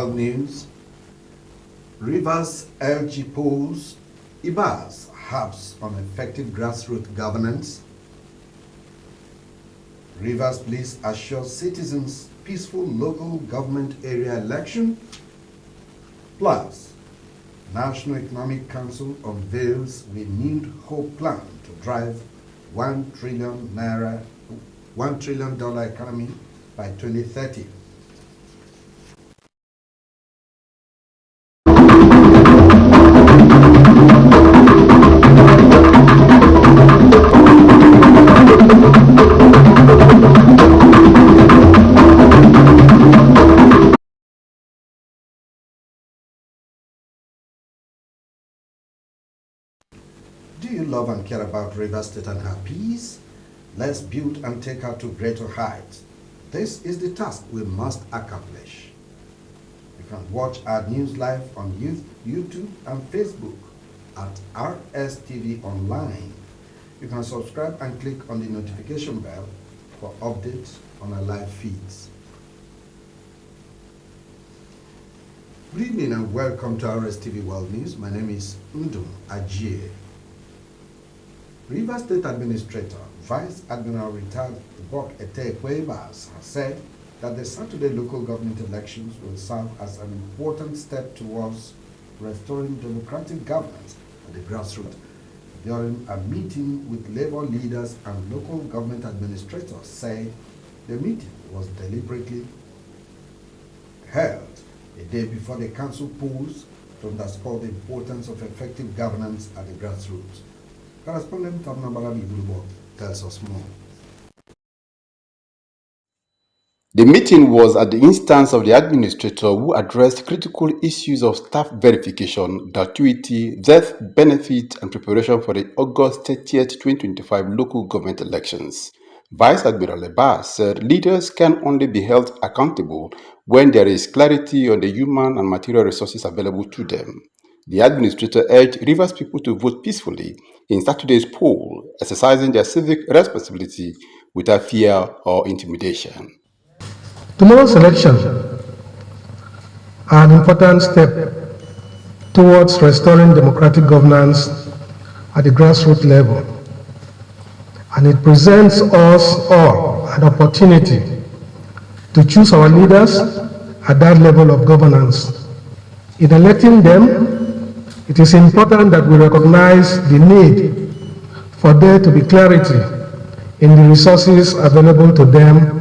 World News. Rivers LG polls IBAS harps on effective grassroots governance. Rivers police assure citizens peaceful local government area election. Plus, National Economic Council unveils renewed hope plan to drive $1 trillion economy by 2030. Do you love and care about Rivers State and her peace? Let's build and take her to greater heights. This is the task we must accomplish. You can watch our news live on YouTube and Facebook at Rstv Online. You can subscribe and click on the notification bell for updates on our live feeds. Good evening and welcome to Rstv World News. My name is Ndum Ajie. Rivers State Administrator, Vice Admiral Retired Bok Ete-Kwebas has said that the Saturday local government elections will serve as an important step towards restoring democratic governance at the grassroots. During a meeting with labor leaders and local government administrators, said the meeting was deliberately held a day before the council polls to underscore the importance of effective governance at the grassroots. Correspondent Rstv tells us more. The meeting was at the instance of the administrator who addressed critical issues of staff verification, gratuity, death benefit, and preparation for the August 30th, 2025 local government elections. Vice Admiral Lebas said leaders can only be held accountable when there is clarity on the human and material resources available to them. The administrator urged Rivers people to vote peacefully in Saturday's poll, exercising their civic responsibility without fear or intimidation. Tomorrow's election, an important step towards restoring democratic governance at the grassroots level, and it presents us all an opportunity to choose our leaders at that level of governance. In electing them, it is important that we recognize the need for there to be clarity in the resources available to them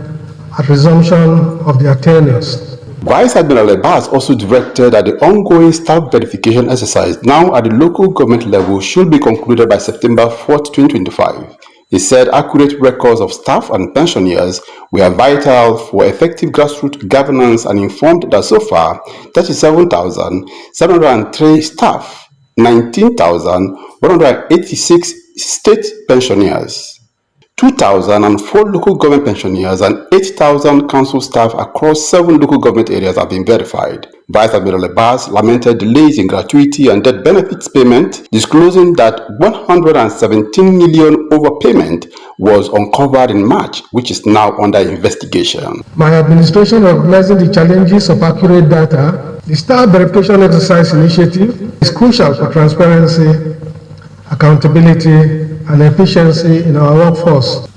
at resumption of their tenures. Vice Admiral Lebas also directed that the ongoing staff verification exercise now at the local government level should be concluded by September 4th, 2025. He said accurate records of staff and pensioners were vital for effective grassroots governance and informed that so far 37,703 staff, 19,186 state pensioners, 2,004 local government pensioners and 8,000 council staff across 7 local government areas have been verified. Vice Admiral Lebas lamented delays in gratuity and debt benefits payment, disclosing that 117 million overpayment was uncovered in March, which is now under investigation. My administration, recognizing the challenges of accurate data, the staff verification exercise initiative is crucial for transparency, accountability, and efficiency in our workforce.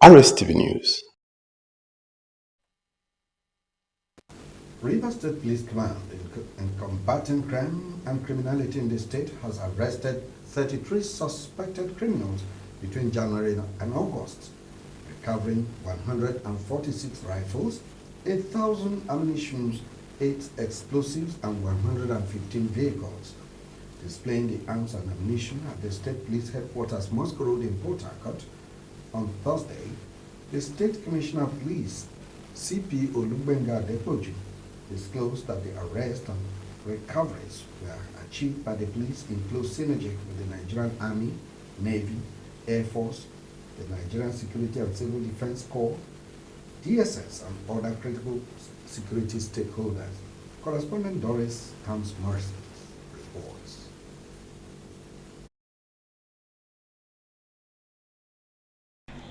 Rstv News. Rivers State Police Command in combating crime and criminality in the state has arrested 33 suspected criminals between January and August, recovering 146 rifles, 8,000 ammunition, 8 explosives, and 115 vehicles. Displaying the arms and ammunition at the State Police Headquarters Moscow Road in Port Harcourt on Thursday, the State Commissioner of Police, CP Olugbenga Depoju, disclosed that the arrest and recoveries were achieved by the police in close synergy with the Nigerian Army, Navy, Air Force, the Nigerian Security and Civil Defense Corps, DSS, and other critical security stakeholders. Correspondent Doris Tams Morrison reports.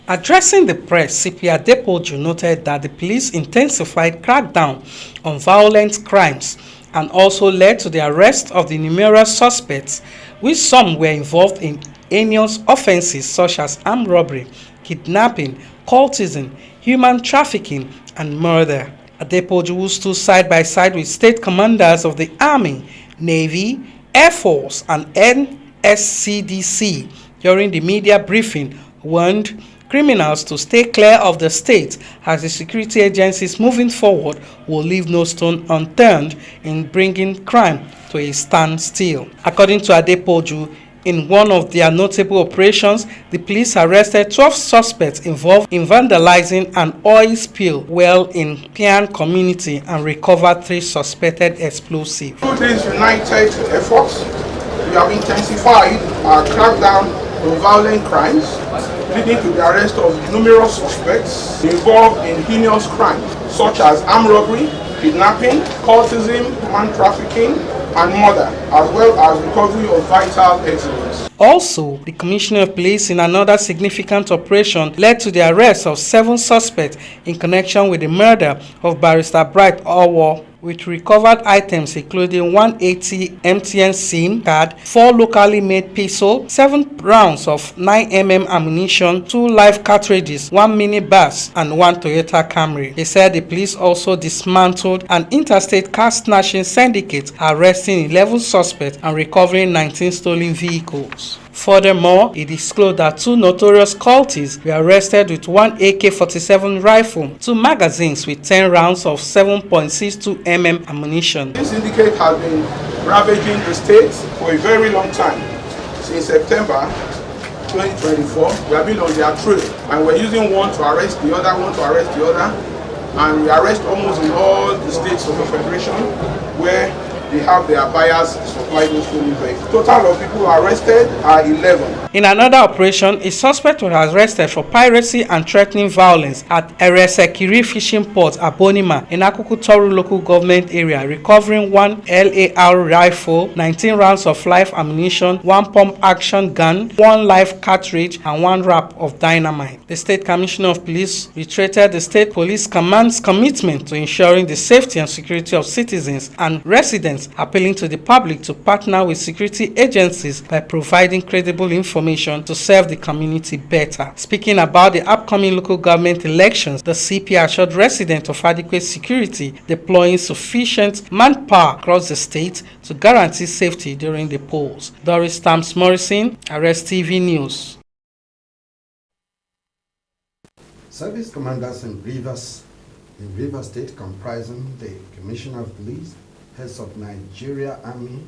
Addressing the press, CP Adepoju noted that the police intensified crackdown on violent crimes and also led to the arrest of the numerous suspects, which some were involved in heinous offenses such as armed robbery, kidnapping, cultism, human trafficking, and murder. Adepoju stood side by side with state commanders of the Army, Navy, Air Force, and NSCDC during the media briefing, warned criminals to stay clear of the state as the security agencies moving forward will leave no stone unturned in bringing crime to a standstill. According to Adepoju, in one of their notable operations, the police arrested 12 suspects involved in vandalizing an oil spill well in Pian community and recovered 3 suspected explosives. Through these united efforts, we have intensified our crackdown on violent crimes, leading to the arrest of numerous suspects involved in heinous crimes such as armed robbery, kidnapping, cultism, human trafficking, and murder, as well as recovery of vital excellence. Also, the Commissioner of Police in another significant operation led to the arrest of 7 suspects in connection with the murder of Barrister Bright Owo, with recovered items including 180 MTN SIM card, 4 locally made pistols, 7 rounds of 9mm ammunition, 2 live cartridges, 1 minibus, and 1 Toyota Camry. They said the police also dismantled an interstate car snatching syndicate, arresting 11 suspects and recovering 19 stolen vehicles. Furthermore, he disclosed that 2 notorious cultists were arrested with 1 AK-47 rifle, 2 magazines with 10 rounds of 7.62 mm ammunition. This syndicate has been ravaging the state for a very long time. Since September 2024, we have been on their trail, and we're using one to arrest the other, and we arrest almost in all the states of the Federation where they have their buyers supply those stolen vehicles. Total of people arrested are 11. In another operation, a suspect was arrested for piracy and threatening violence at Rstv fishing port at Bonima in Akuku Toru local government area, recovering 1 LAR rifle, 19 rounds of live ammunition, 1 pump action gun, 1 live cartridge, and 1 wrap of dynamite. The State Commissioner of Police reiterated the State Police Command's commitment to ensuring the safety and security of citizens and residents, appealing to the public to partner with security agencies by providing credible information to serve the community better. Speaking about the upcoming local government elections, the CP assured residents of adequate security, deploying sufficient manpower across the state to guarantee safety during the polls. Doris Stamps Morrison, Rstv News. Service commanders in Rivers State, comprising the Commissioner of Police, heads of Nigeria Army,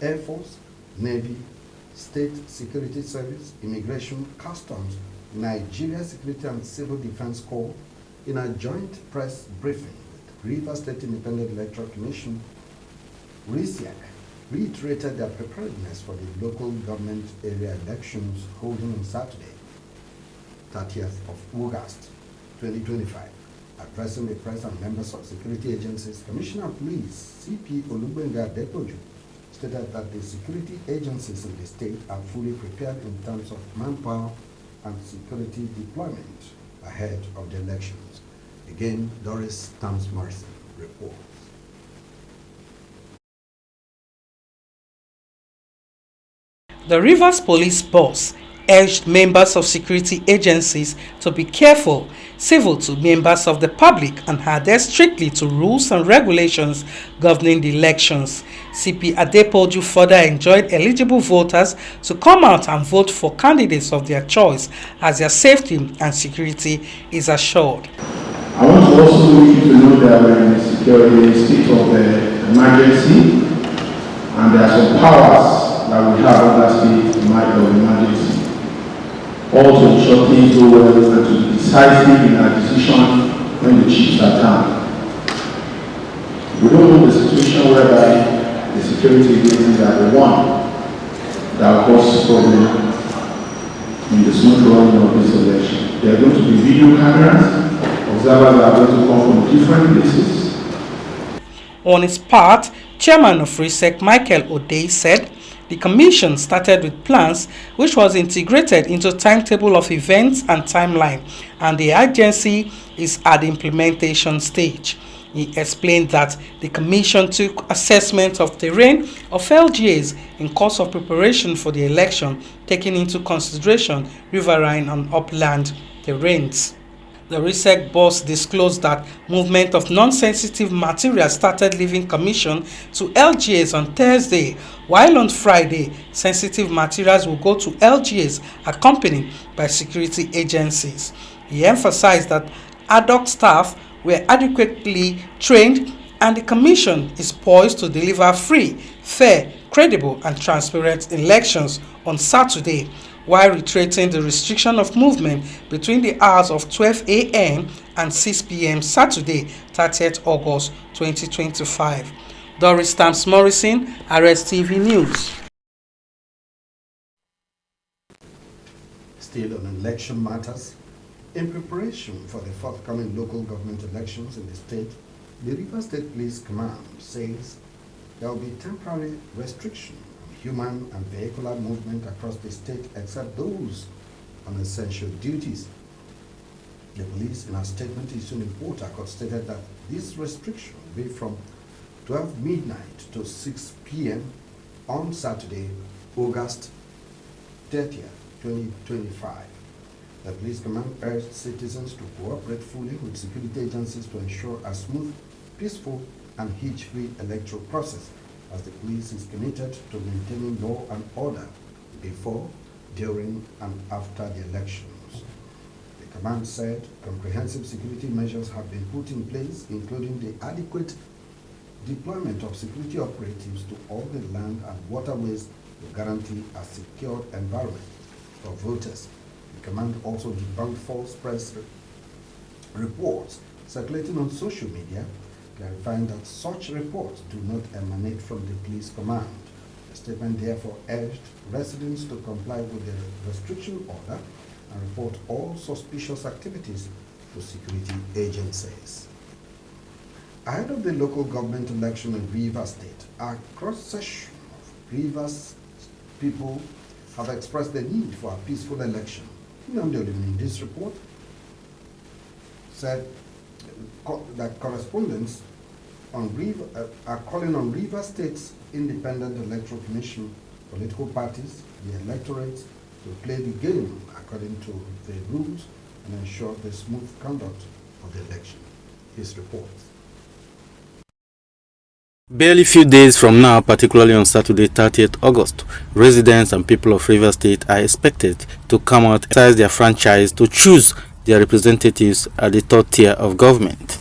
Air Force, Navy, State Security Service, Immigration, Customs, Nigeria Security and Civil Defense Corps, in a joint press briefing with Rivers State Independent Electoral Commission, Rstv, reiterated their preparedness for the local government area elections holding on Saturday, 30th of August 2025. Addressing the press and members of security agencies, Commissioner of Police CP Olugbenga Adepoju stated that the security agencies in the state are fully prepared in terms of manpower and security deployment ahead of the elections. Again, Doris Stamps Morrison reports. The Rivers Police Boss urged members of security agencies to be careful, civil to members of the public, and adhere strictly to rules and regulations governing the elections. CP Adepoju further enjoined eligible voters to come out and vote for candidates of their choice as their safety and security is assured. I want to also want you to know that we're in a state of emergency, and there are some powers that we have under state of emergency. Also to ensure things go well and to be decisive in our decision when the chiefs are down. We don't know the situation whereby the security agencies are the one that will cause problem in the smooth running of this election. There are going to be video cameras, observers are going to come from different places. On his part, Chairman of RISEC Michael O'Day said the commission started with plans which was integrated into timetable of events and timeline, and the agency is at the implementation stage. He explained that the commission took assessment of terrain of LGAs in course of preparation for the election, taking into consideration riverine and upland terrains. The RSEC boss disclosed that movement of non-sensitive material started leaving commission to LGAs on Thursday, while on Friday, sensitive materials will go to LGAs accompanied by security agencies. He emphasized that ad hoc staff were adequately trained and the commission is poised to deliver free, fair, credible and transparent elections on Saturday, while reiterating the restriction of movement between the hours of 12 a.m. and 6 p.m. Saturday, 30th August 2025. Doris Stamps Morrison, Rstv News. Still on election matters, in preparation for the forthcoming local government elections in the state, the Rivers State Police Command says there will be temporary restriction on human and vehicular movement across the state except those on essential duties. The police, in a statement issued in Port Harcourt, stated that this restriction will be from 12 midnight to 6 p.m. on Saturday, August 30th, 2025. The police command urged citizens to cooperate fully with security agencies to ensure a smooth, peaceful, and hitch-free electoral process, as the police is committed to maintaining law and order before, during, and after the elections. The command said comprehensive security measures have been put in place, including the adequate deployment of security operatives to all the land and waterways to guarantee a secured environment for voters. The command also debunked false press reports circulating on social media, clarifying that such reports do not emanate from the police command. The statement therefore urged residents to comply with the restriction order and report all suspicious activities to security agencies. Ahead of the local government election in Rivers State, a cross-section of Rivers people have expressed the need for a peaceful election. In this report said that correspondents are calling on Rivers State's Independent Electoral Commission, political parties, the electorate to play the game according to the rules and ensure the smooth conduct of the election. His report. Barely few days from now, particularly on Saturday, 30th August, residents and people of Rivers State are expected to come out and exercise their franchise to choose their representatives at the third tier of government.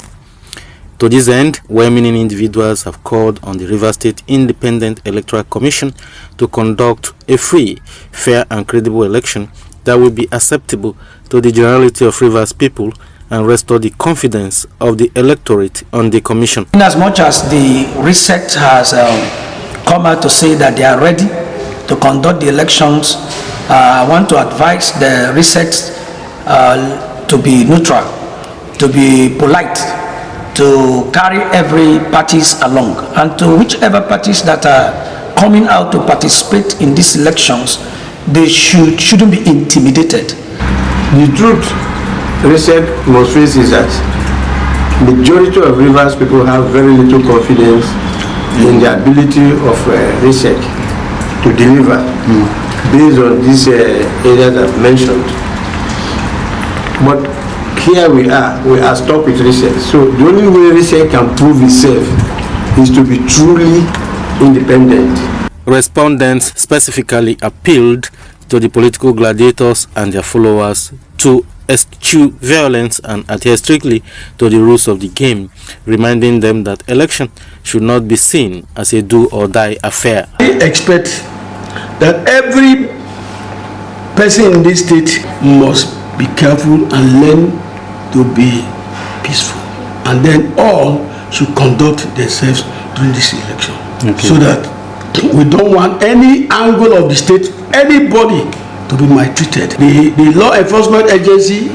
To this end, well-meaning individuals have called on the Rivers State Independent Electoral Commission to conduct a free, fair and credible election that will be acceptable to the generality of Rivers people and restore the confidence of the electorate on the commission. In as much as the Rstv has come out to say that they are ready to conduct the elections, I want to advise the Rstv to be neutral, to be polite, to carry every parties along, and to whichever parties that are coming out to participate in these elections, they shouldn't be intimidated. The truth Rstv must face is that majority of Rivers people have very little confidence in the ability of Rstv to deliver based on these areas I've mentioned. But here we are stuck with Rstv. So the only way Rstv can prove itself is to be truly independent. Respondents specifically appealed to the political gladiators and their followers to eschew violence and adhere strictly to the rules of the game, reminding them that election should not be seen as a do-or-die affair. I expect that every person in this state must be careful and learn to be peaceful, and then all should conduct themselves during this election, so that we don't want any angle of the state, anybody to be maltreated. The law enforcement agency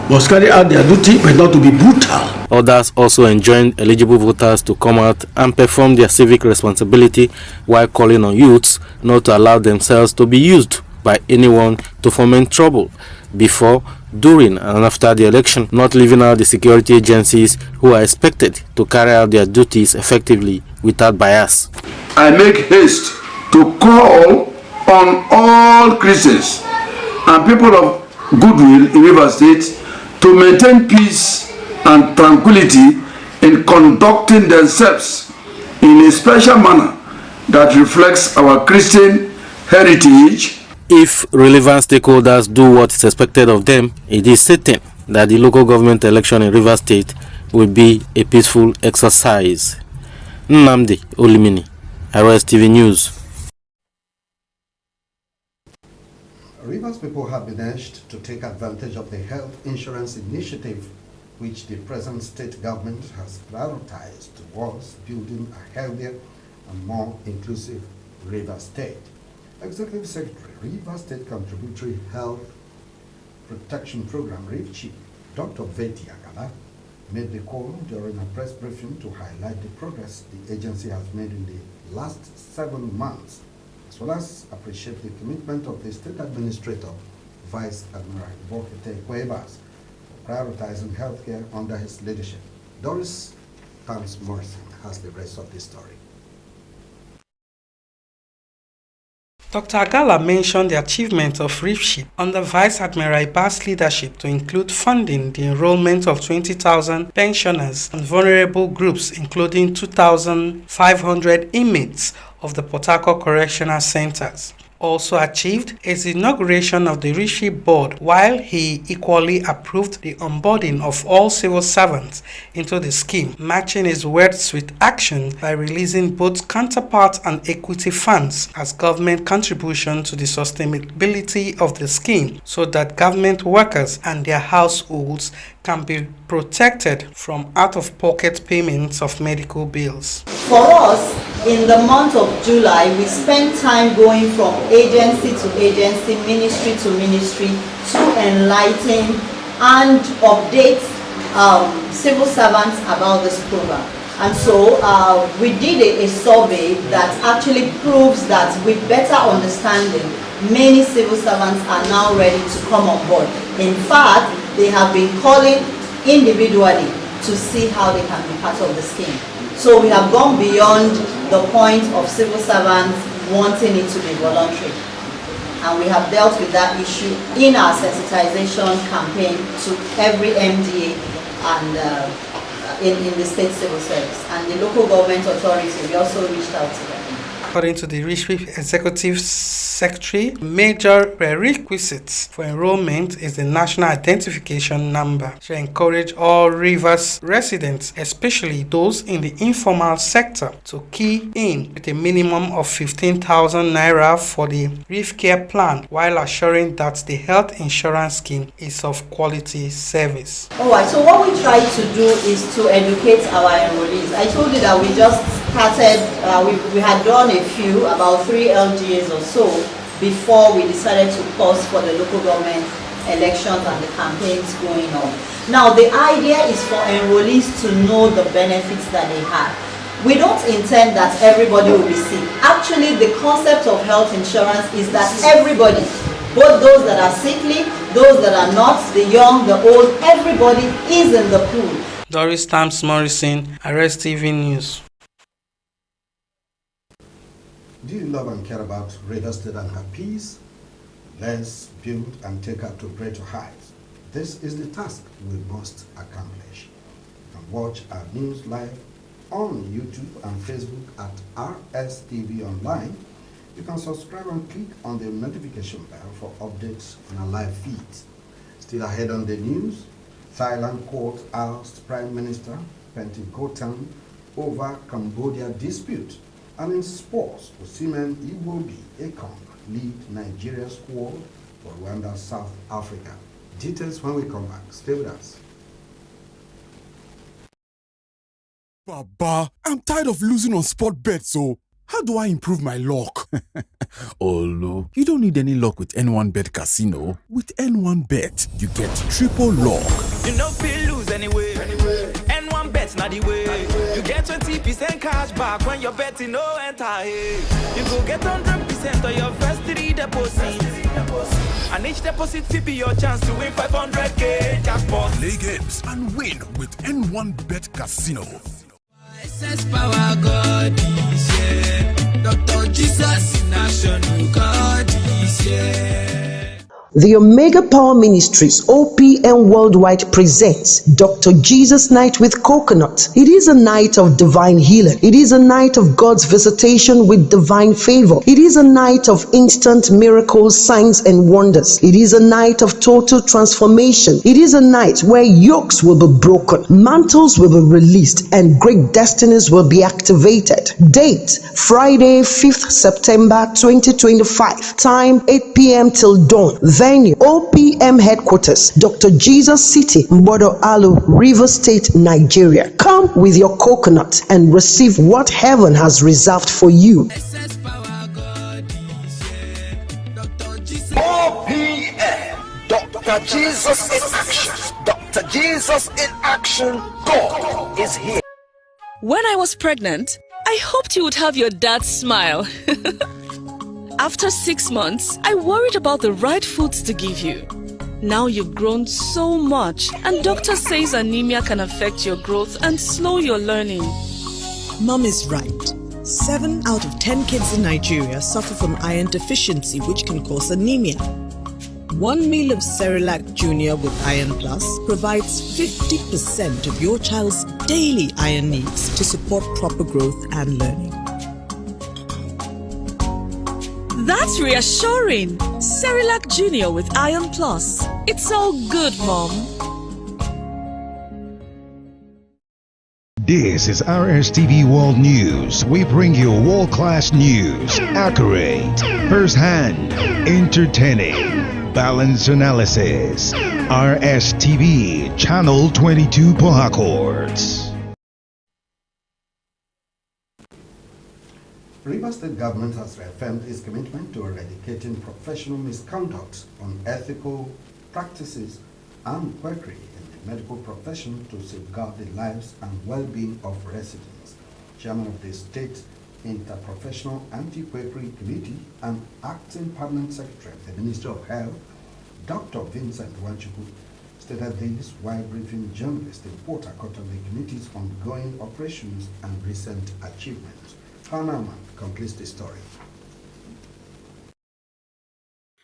must carry out their duty, but not to be brutal. Others also enjoined eligible voters to come out and perform their civic responsibility while calling on youths not to allow themselves to be used by anyone to foment trouble before, during and after the election, not leaving out the security agencies who are expected to carry out their duties effectively without bias. I make haste to call on all Christians and people of goodwill in Rivers State to maintain peace and tranquility in conducting themselves in a special manner that reflects our Christian heritage. If relevant stakeholders do what is expected of them, it is certain that the local government election in Rivers State will be a peaceful exercise. Nnamdi Olimini, Rstv News. Rivers people have been urged to take advantage of the health insurance initiative which the present state government has prioritized towards building a healthier and more inclusive Rivers State. Executive Secretary, Rivers State Contributory Health Protection Program, Rstv, Dr. Veti Agala, made the call during a press briefing to highlight the progress the agency has made in the last 7 months, as well as appreciate the commitment of the State Administrator, Vice Admiral Bokete Cuevas, for prioritizing healthcare under his leadership. Doris Tams Morrison has the rest of the story. Dr. Agala mentioned the achievement of Rstv under Vice Admiral Iba's leadership to include funding the enrollment of 20,000 pensioners and vulnerable groups, including 2,500 inmates of the Port Harcourt Correctional Centers. Also achieved is the inauguration of the Rstv board, while he equally approved the onboarding of all civil servants into the scheme, matching his words with action by releasing both counterpart and equity funds as government contribution to the sustainability of the scheme, so that government workers and their households can be protected from out-of-pocket payments of medical bills. For us, in the month of July, we spent time going from agency to agency, ministry to ministry, to enlighten and update civil servants about this program. And so we did a survey that actually proves that with better understanding, many civil servants are now ready to come on board. In fact, they have been calling individually to see how they can be part of the scheme. So we have gone beyond the point of civil servants wanting it to be voluntary. And we have dealt with that issue in our sensitization campaign to every MDA and in the state civil service. And the local government authority, we also reached out to them. According to the Rstv Executive Secretary, major prerequisites for enrollment is the National Identification Number. To encourage all Rivers residents, especially those in the informal sector, to key in with a minimum of 15,000 naira for the Reef Care Plan, while assuring that the health insurance scheme is of quality service. Alright, so what we try to do is to educate our enrollees. I told you that we just started, we had done a few, about 3 LGAs or so, before we decided to pause for the local government elections and the campaigns going on. Now, the idea is for enrollees to know the benefits that they have. We don't intend that everybody will be sick. Actually, the concept of health insurance is that everybody, both those that are sickly, those that are not, the young, the old, everybody is in the pool. Doris Tams Morrison, Rstv News. Do you love and care about Rivers State and her peace? Let's build and take her to greater heights. This is the task we must accomplish. You can watch our news live on YouTube and Facebook at Rstv Online. You can subscribe and click on the notification bell for updates on our live feeds. Still ahead on the news, Thailand court oust Prime Minister Pentecourt over Cambodia dispute. And in sports, Osimhen Iwobi Ekong lead Nigeria's squad for Rwanda, South Africa. Details when we come back. Stay with us. Baba, I'm tired of losing on sport bets, so How do I improve my luck? Olu, you don't need any luck with N1 Bet Casino. With N1 Bet, you get triple luck. You know feel lose anyway. N1 Bet's not the way. You get 20% cash back when you're betting no enter. You go get 100% of your first 3 deposits. And each deposit will be your chance to win 500k jackpot. Play games and win with N1 Bet Casino. SS power God is here. Dr. Jesus in action, God is here. The Omega Power Ministries OPM Worldwide presents Dr. Jesus Night with Coconut. It is a night of divine healing. It is a night of God's visitation with divine favor. It is a night of instant miracles, signs and wonders. It is a night of total transformation. It is a night where yokes will be broken, mantles will be released, and great destinies will be activated. Date: Friday, 5th September 2025. Time: 8 p.m. till dawn. Venue: OPM Headquarters, Dr. Jesus City, Mbodo Alu, Rivers State, Nigeria. Come with your coconut and receive what heaven has reserved for you. OPM, Dr. Jesus in action. Dr. Jesus in action. God is here. When I was pregnant, I hoped you would have your dad's smile. After 6 months, I worried about the right foods to give you. Now you've grown so much, and doctor says anemia can affect your growth and slow your learning. Mom is right. 7 out of 10 kids in Nigeria suffer from iron deficiency, which can cause anemia. 1 meal of Cerelac Junior with Iron Plus provides 50% of your child's daily iron needs to support proper growth and learning. That's reassuring. Cerelac Junior with Iron Plus. It's all good, Mom. This is Rstv World News. We bring you world-class news, accurate, first-hand, entertaining, balanced analysis. Rstv, Channel 22 Port Harcourt. Rivers State government has reaffirmed its commitment to eradicating professional misconduct, unethical practices, and quackery in the medical profession to safeguard the lives and well-being of residents. Chairman of the State Interprofessional Anti-Quackery Committee and Acting Permanent Secretary of the Ministry of Health, Dr. Vincent Wanchukwu, stated this while briefing journalists in Port Harcourt on the committee's ongoing operations and recent achievements. Hannah completes the story.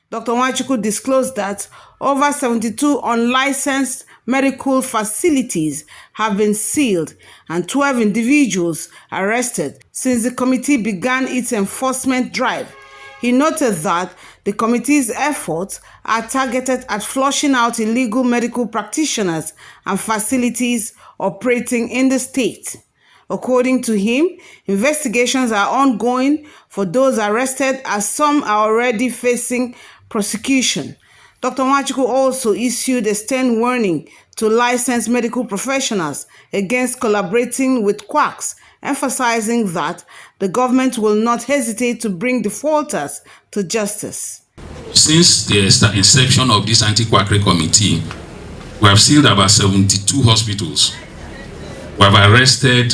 Dr. Wanchukwu disclosed that over 72 unlicensed medical facilities have been sealed and 12 individuals arrested since the committee began its enforcement drive. He noted that the committee's efforts are targeted at flushing out illegal medical practitioners and facilities operating in the state. According to him, investigations are ongoing for those arrested, as some are already facing prosecution. Dr. Wanchukwu also issued a stern warning to licensed medical professionals against collaborating with quacks, emphasizing that the government will not hesitate to bring defaulters to justice. Since the inception of this anti-quackery committee, we have sealed about 72 hospitals. We have arrested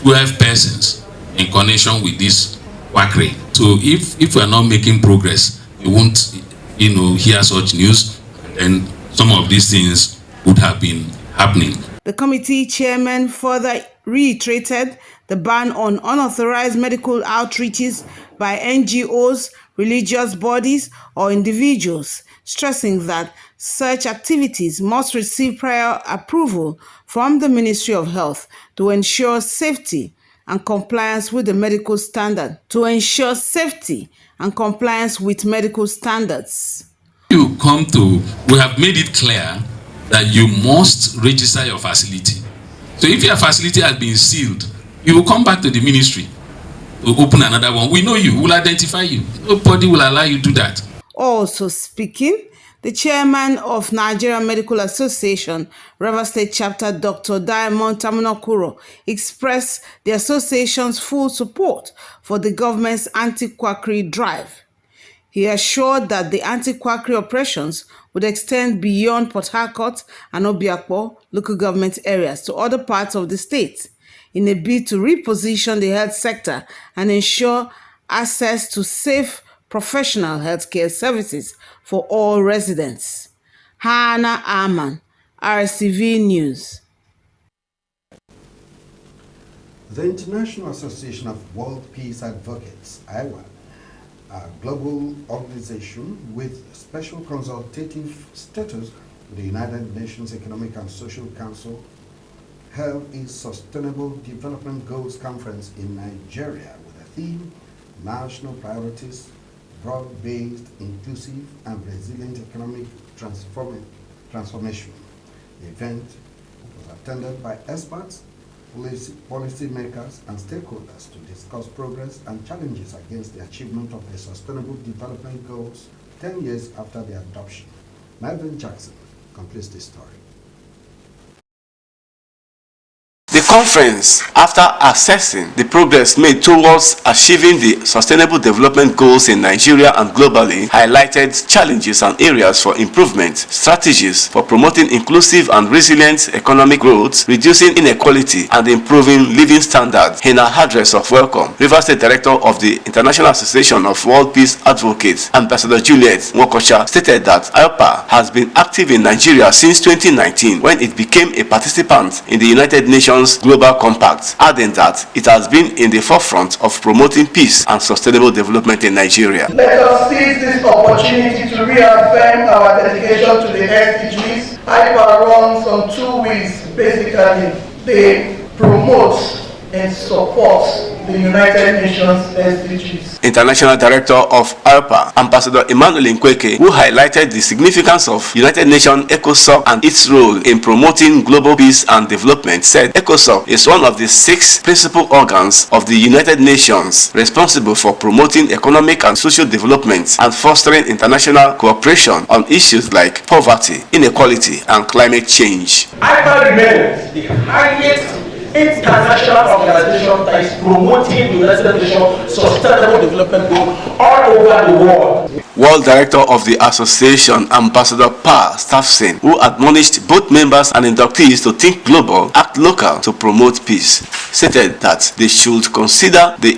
12 persons in connection with this quackery. So if we are not making progress, we won't, hear such news, and some of these things would have been happening. The committee chairman further reiterated the ban on unauthorized medical outreaches by NGOs, religious bodies, or individuals, stressing that such activities must receive prior approval from the Ministry of Health to ensure safety and compliance with the medical standard. With medical standards. We have made it clear that you must register your facility. So if your facility has been sealed, you will come back to the ministry to open another one. We know you, we'll identify you. Nobody will allow you to do that. Also speaking, The chairman of Nigerian Medical Association, Rivers State Chapter, Dr. Diamond Tamunokuro, expressed the association's full support for the government's anti-quackery drive. He assured that the anti-quackery operations would extend beyond Port Harcourt and Obiakpo local government areas to other parts of the state in a bid to reposition the health sector and ensure access to safe professional healthcare services for all residents. Hannah Aman, Rstv News. The International Association of World Peace Advocates, IWAD, a global organization with special consultative status with the United Nations Economic and Social Council, held its Sustainable Development Goals Conference in Nigeria with the theme National Priorities, Broad-Based, Inclusive and Resilient Economic Transformation. The event was attended by experts, policy makers and stakeholders to discuss progress and challenges against the achievement of the Sustainable Development Goals 10 years after their adoption. Melvin Jackson completes this story. The conference, after assessing the progress made towards achieving the Sustainable Development Goals in Nigeria and globally, highlighted challenges and areas for improvement, strategies for promoting inclusive and resilient economic growth, reducing inequality, and improving living standards. In her address of welcome, Rivers State Director of the International Association of World Peace Advocates, Ambassador Juliet Nwokocha, stated that IOPA has been active in Nigeria since 2019 when it became a participant in the United Nations Global Compact, adding that it has been in the forefront of promoting peace and sustainable development in Nigeria. Let us seize this opportunity to reaffirm our dedication to the SDGs. IPA runs on two wheels, basically. They promote and support the United Nations SDGs. International Director of IOPA, Ambassador Emmanuel Nkweke, who highlighted the significance of United Nations ECOSOC and its role in promoting global peace and development, said ECOSOC is one of the 6 principal organs of the United Nations responsible for promoting economic and social development and fostering international cooperation on issues like poverty, inequality, and climate change. IPA remains the highest international organization that is promoting the United Nations Sustainable Development Goal all over the world. World Director of the Association, Ambassador Pa Staffson, who admonished both members and inductees to think global, act local to promote peace, stated that they should consider the